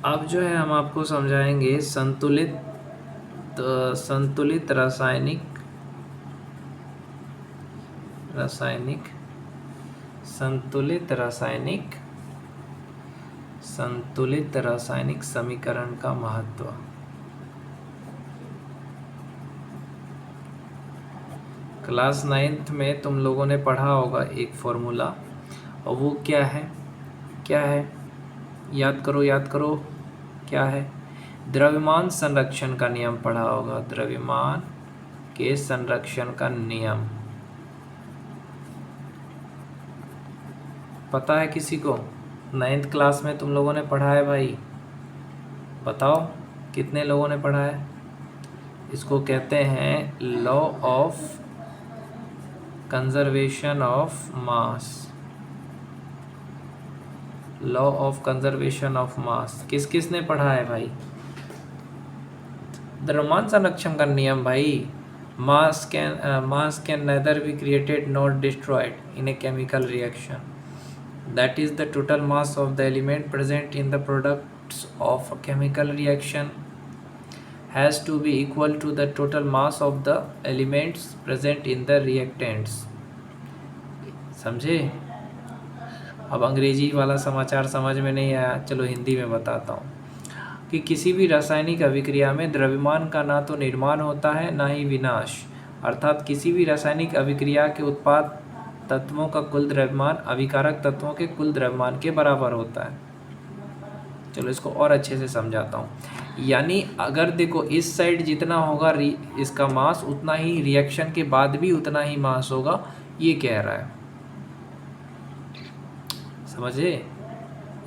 अब जो है हम आपको समझाएंगे संतुलित रासायनिक समीकरण का महत्व। क्लास 9th में तुम लोगों ने पढ़ा होगा एक फॉर्मूला, और वो क्या है याद करो क्या है? द्रव्यमान संरक्षण का नियम पढ़ा होगा, द्रव्यमान के संरक्षण का नियम पता है किसी को? 9th क्लास में तुम लोगों ने पढ़ा है भाई, बताओ कितने लोगों ने पढ़ा है? इसको कहते हैं law of conservation of mass. किस ने पढ़ा है भाई? द्रव्यमान संरक्षण का नियम भाई। मास can neither be created nor destroyed in a chemical reaction. That is, the total mass of the element present in the products of a chemical reaction has to be equal to the total mass of the elements present in the reactants. समझे? अब अंग्रेजी वाला समाचार समझ में नहीं आया, चलो हिंदी में बताता हूँ कि किसी भी रासायनिक अभिक्रिया में द्रव्यमान का ना तो निर्माण होता है ना ही विनाश, अर्थात किसी भी रासायनिक अभिक्रिया के उत्पाद तत्वों का कुल द्रव्यमान अभिकारक तत्वों के कुल द्रव्यमान के बराबर होता है। चलो इसको और अच्छे से समझाता हूँ। यानी अगर देखो इस साइड जितना होगा इसका मास, उतना ही रिएक्शन के बाद भी उतना ही मास होगा, ये कह रहा है। समझे?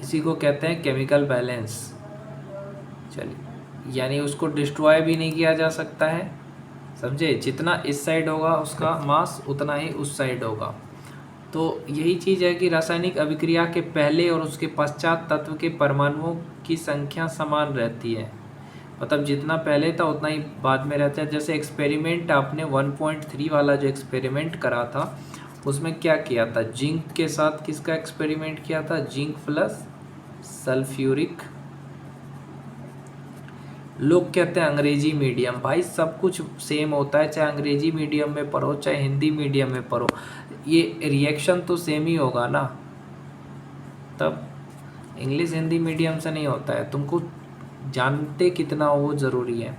इसी को कहते हैं केमिकल बैलेंस। चलिए, यानी उसको डिस्ट्रॉय भी नहीं किया जा सकता है, समझे? जितना इस साइड होगा उसका मास, उतना ही उस साइड होगा। तो यही चीज़ है कि रासायनिक अभिक्रिया के पहले और उसके पश्चात तत्व के परमाणुओं की संख्या समान रहती है, मतलब जितना पहले था उतना ही बाद में रहता है। जैसे एक्सपेरिमेंट आपने 1.3 वाला जो एक्सपेरिमेंट करा था, उसमें क्या किया था? जिंक के साथ किसका एक्सपेरिमेंट किया था? Zinc plus sulphuric. लोग कहते हैं अंग्रेजी मीडियम, भाई सब कुछ सेम होता है, चाहे अंग्रेजी मीडियम में पढ़ो चाहे हिंदी मीडियम में पढ़ो, ये रिएक्शन तो सेम ही होगा ना। तब इंग्लिश हिंदी मीडियम से नहीं होता है, तुमको जानते कितना वो ज़रूरी है।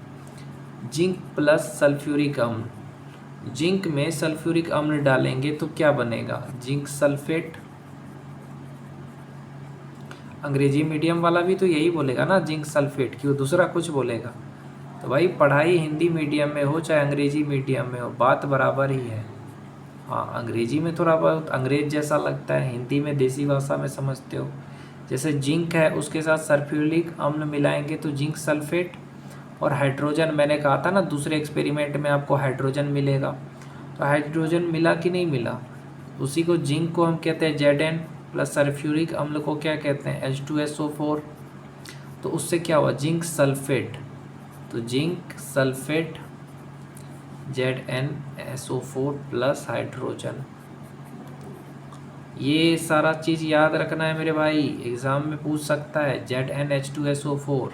जिंक प्लस सल्फ्यूरिक अम्ल, जिंक में सल्फ्यूरिक अम्ल डालेंगे तो क्या बनेगा? Zinc sulphate. अंग्रेजी मीडियम वाला भी तो यही बोलेगा ना, जिंक सल्फेट, क्यों दूसरा कुछ बोलेगा? तो भाई पढ़ाई हिंदी मीडियम में हो चाहे अंग्रेजी मीडियम में हो, बात बराबर ही है। हाँ, अंग्रेजी में थोड़ा बहुत अंग्रेज जैसा लगता है, हिंदी में देसी भाषा में समझते हो। जैसे जिंक है, उसके साथ सल्फ्यूरिक अम्ल मिलाएंगे तो जिंक सल्फेट, और हाइड्रोजन मैंने कहा था ना दूसरे एक्सपेरिमेंट में आपको हाइड्रोजन मिलेगा, तो हाइड्रोजन मिला कि नहीं मिला? उसी को जिंक को हम कहते हैं Zn प्लस सल्फ्यूरिक अम्ल को क्या कहते हैं? H2SO4। तो उससे क्या हुआ? Zinc sulphate. तो zinc sulphate ZnSO4 plus hydrogen. ये सारा चीज़ याद रखना है मेरे भाई, एग्ज़ाम में पूछ सकता है। ZnH2SO4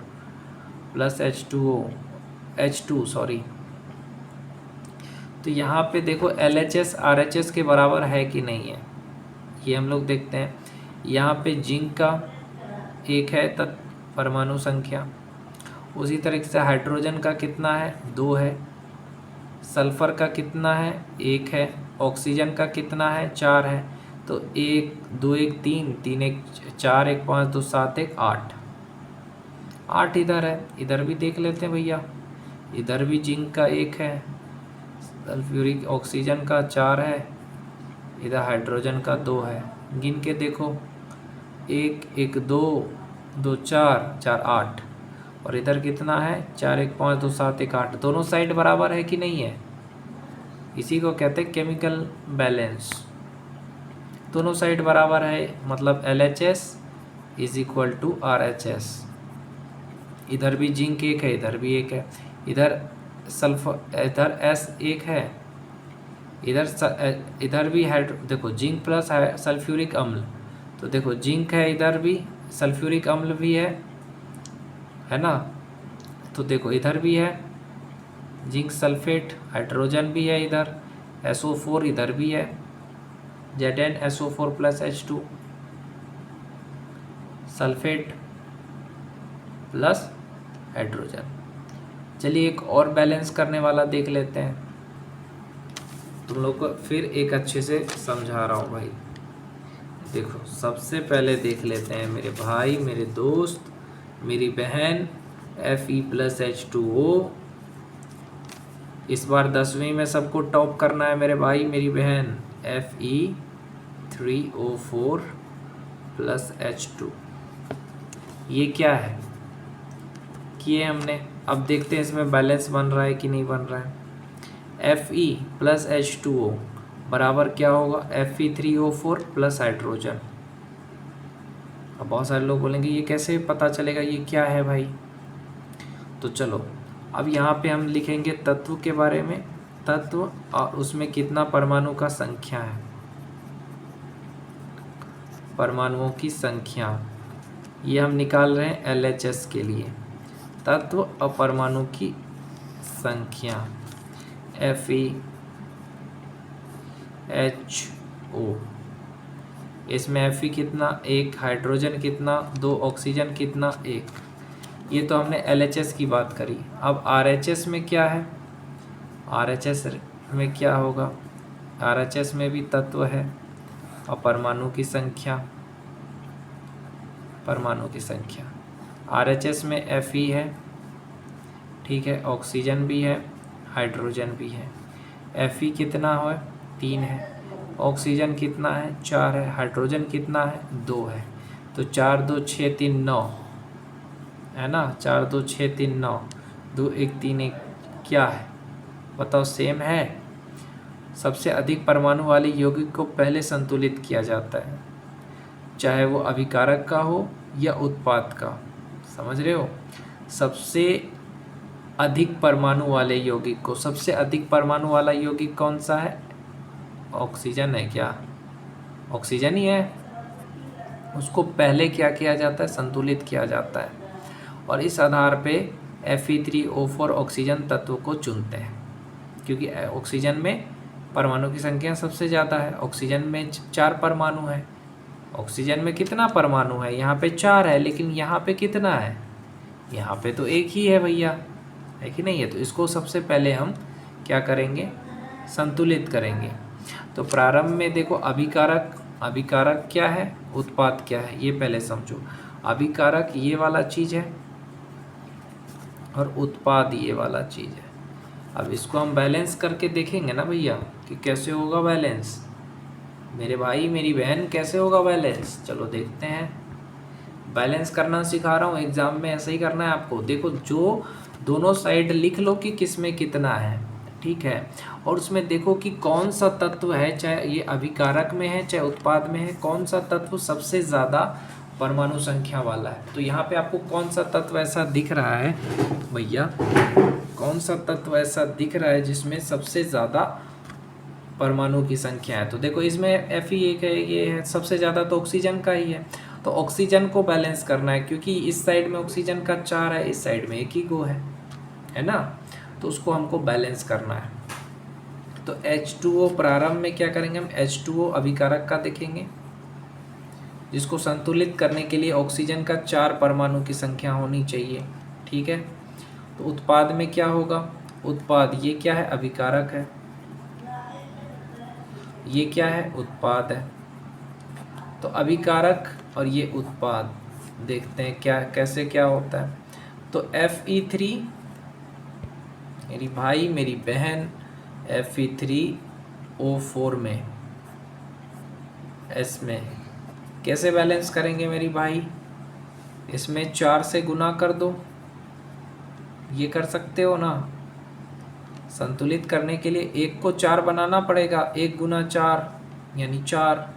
plus H2 sorry. तो यहाँ पे देखो LHS RHS के बराबर है कि नहीं है, ये हम लोग देखते हैं। यहाँ पे जिंक का 1 है परमाणु संख्या, उसी तरीके से हाइड्रोजन का कितना है? 2 है। सल्फ़र का कितना है? 1 है। ऑक्सीजन का कितना है? 4 है। तो 1 2 1 3 3 1 4 1 5 2 7 1 8 8 इधर है। इधर भी देख लेते हैं भैया, इधर भी जिंक का 1 है, सल्फ्यूरिक ऑक्सीजन का 4 है, इधर हाइड्रोजन का 2 है। गिन के देखो, 1 1 2 2 4 4 8, और इधर कितना है? 4 1 5 2 7 1 8। दोनों साइड बराबर है कि नहीं है? इसी को कहते हैं केमिकल बैलेंस। दोनों साइड बराबर है, मतलब LHS is equal to RHS। इधर भी जिंक 1 है, इधर भी 1 है, इधर इधर S 1 है, इधर भी देखो जिंक प्लस सल्फ्यूरिक अम्ल, तो देखो जिंक है, इधर भी सल्फ्यूरिक अम्ल भी है, है ना। तो देखो इधर भी है जिंक सल्फेट, हाइड्रोजन भी है इधर, SO4 इधर भी है, ZnSO4 plus H2 sulphate plus hydrogen. चलिए एक और बैलेंस करने वाला देख लेते हैं, तुम लोग को फिर एक अच्छे से समझा रहा हूँ भाई। देखो सबसे पहले देख लेते हैं मेरे भाई, मेरे दोस्त, मेरी बहन, Fe प्लस H2O। इस बार 10वीं में सबको टॉप करना है मेरे भाई मेरी बहन। Fe3O4 प्लस H2, ये क्या है किए हमने। अब देखते हैं इसमें बैलेंस बन रहा है कि नहीं बन रहा है। Fe प्लस H2O बराबर क्या होगा, Fe3O4 प्लस हाइड्रोजन। अब बहुत सारे लोग बोलेंगे ये कैसे पता चलेगा, ये क्या है भाई। तो चलो अब यहाँ पे हम लिखेंगे तत्व के बारे में, तत्व और उसमें कितना परमाणु का संख्या है, परमाणुओं की संख्या, ये हम निकाल रहे हैं LHS के लिए। तत्व और परमाणु की संख्या FeHO, इसमें Fe कितना 1, हाइड्रोजन कितना 2, ऑक्सीजन कितना 1। ये तो हमने LHS की बात करी। अब RHS में क्या है, RHS में क्या होगा, RHS में भी तत्व है और परमाणु की संख्या, परमाणु की संख्या। RHS में Fe है, ठीक है, ऑक्सीजन भी है, हाइड्रोजन भी है। Fe कितना है 3 है, ऑक्सीजन कितना है 4 है, हाइड्रोजन कितना है 2 है। तो 4 2 6 3 9 है ना, 4 2 6 3 9, 2 1 3 1 क्या है बताओ, सेम है। सबसे अधिक परमाणु वाले यौगिक को पहले संतुलित किया जाता है, चाहे वो अभिकारक का हो या उत्पाद का, समझ रहे हो। सबसे अधिक परमाणु वाले यौगिक को, सबसे अधिक परमाणु वाला यौगिक कौन सा है, ऑक्सीजन है क्या, ऑक्सीजन ही है। उसको पहले क्या किया जाता है, संतुलित किया जाता है, और इस आधार पे Fe3O4 ऑक्सीजन तत्व को चुनते हैं, क्योंकि ऑक्सीजन में परमाणु की संख्या सबसे ज़्यादा है। ऑक्सीजन में 4 परमाणु है, ऑक्सीजन में कितना परमाणु है, यहाँ पे 4 है, लेकिन यहाँ पे कितना है, यहाँ पे तो एक ही है भैया, है कि नहीं है। तो इसको सबसे पहले हम क्या करेंगे, संतुलित करेंगे। तो प्रारंभ में देखो अभिकारक, अभिकारक क्या है, उत्पाद क्या है, ये पहले समझो। अभिकारक ये वाला चीज़ है और उत्पाद ये वाला चीज़ है। अब इसको हम बैलेंस करके देखेंगे ना भैया कि कैसे होगा बैलेंस, मेरे भाई मेरी बहन कैसे होगा बैलेंस। चलो देखते हैं, बैलेंस करना सिखा रहा हूँ, एग्जाम में ऐसे ही करना है आपको। देखो जो दोनों साइड लिख लो कि किस में कितना है, ठीक है, और उसमें देखो कि कौन सा तत्व है, चाहे ये अभिकारक में है चाहे उत्पाद में है, कौन सा तत्व सबसे ज़्यादा परमाणु संख्या वाला है। तो यहाँ पे आपको कौन सा तत्व ऐसा दिख रहा है भैया, कौन सा तत्व ऐसा दिख रहा है जिसमें सबसे ज़्यादा परमाणु की संख्या है। तो देखो इसमें Fe एक है, ये है सबसे ज़्यादा, तो ऑक्सीजन का ही है। तो ऑक्सीजन को बैलेंस करना है, क्योंकि इस साइड में ऑक्सीजन का 4 है, इस साइड में 1 ही गो है ना। तो उसको हमको बैलेंस करना है। तो H2O प्रारंभ में क्या करेंगे हम, H2O अभिकारक का देखेंगे, जिसको संतुलित करने के लिए ऑक्सीजन का 4 परमाणु की संख्या होनी चाहिए, ठीक है। तो उत्पाद में क्या होगा, उत्पाद ये क्या है, अभिकारक है, ये क्या है, उत्पाद है। तो अभिकारक और ये उत्पाद, देखते हैं क्या कैसे क्या होता है। तो Fe3 मेरी भाई मेरी बहन, Fe3O4 में S में कैसे बैलेंस करेंगे मेरी भाई, इसमें 4 से गुना कर दो, ये कर सकते हो ना। संतुलित करने के लिए 1 को 4 बनाना पड़ेगा, 1 गुना 4 यानी 4,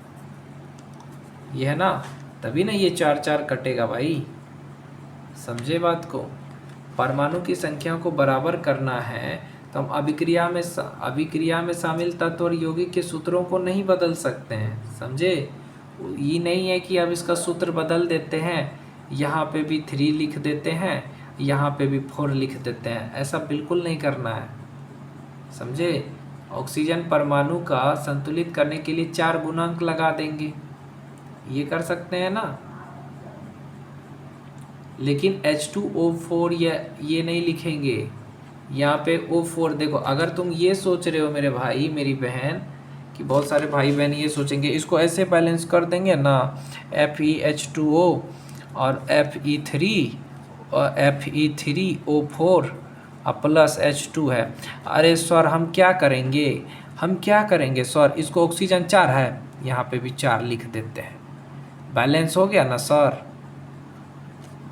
ये है ना, तभी ना ये 4 4 कटेगा भाई, समझे बात को। परमाणु की संख्या को बराबर करना है तो हम अभिक्रिया में शामिल तत्व और यौगिक के सूत्रों को नहीं बदल सकते हैं, समझे। ये नहीं है कि अब इसका सूत्र बदल देते हैं, यहाँ पे भी 3 लिख देते हैं यहाँ पे भी 4 लिख देते हैं। ऐसा बिल्कुल नहीं करना है, समझे। ऑक्सीजन परमाणु का संतुलित करने के लिए 4 गुणांक लगा देंगे, ये कर सकते हैं ना। लेकिन H2O4 ये नहीं लिखेंगे। यहाँ पे O4 देखो, अगर तुम ये सोच रहे हो मेरे भाई मेरी बहन कि बहुत सारे भाई बहन ये सोचेंगे इसको ऐसे बैलेंस कर देंगे ना, FeH2O और Fe3 और Fe3O4 प्लस H2 है। अरे सर हम क्या करेंगे सर, इसको ऑक्सीजन 4 है, यहाँ पे भी 4 लिख देते हैं। बैलेंस हो गया ना सर,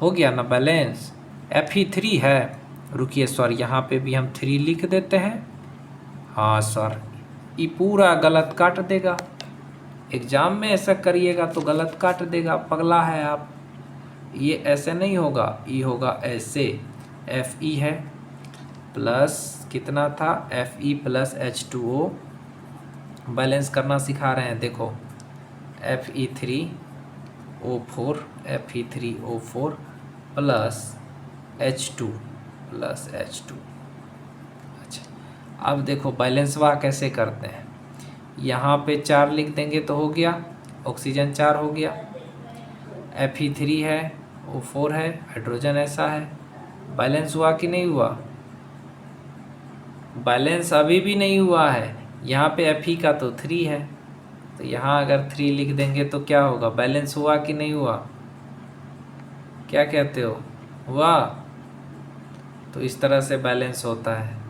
हो गया ना बैलेंस। Fe3 है, रुकिए सर यहाँ पे भी हम 3 लिख देते हैं। हाँ सर, ये पूरा गलत काट देगा, एग्जाम में ऐसा करिएगा तो गलत काट देगा, पगला है आप। ये ऐसे नहीं होगा, ये होगा ऐसे। Fe है प्लस कितना था, Fe प्लस H2O, बैलेंस करना सिखा रहे हैं देखो, Fe3O4 plus H2 plus H2। अच्छा, अब देखो बैलेंस वाह कैसे करते हैं। यहाँ पे 4 लिख देंगे तो हो गया, ऑक्सीजन 4 हो गया। Fe3 है, O4 है, हाइड्रोजन ऐसा है। बैलेंस हुआ कि नहीं हुआ? बैलेंस अभी भी नहीं हुआ है। यहाँ पे Fe का तो 3 है, तो यहाँ अगर 3 लिख देंगे तो क्या होगा, बैलेंस हुआ कि नहीं हुआ? क्या कहते हो, हुआ? तो इस तरह से बैलेंस होता है।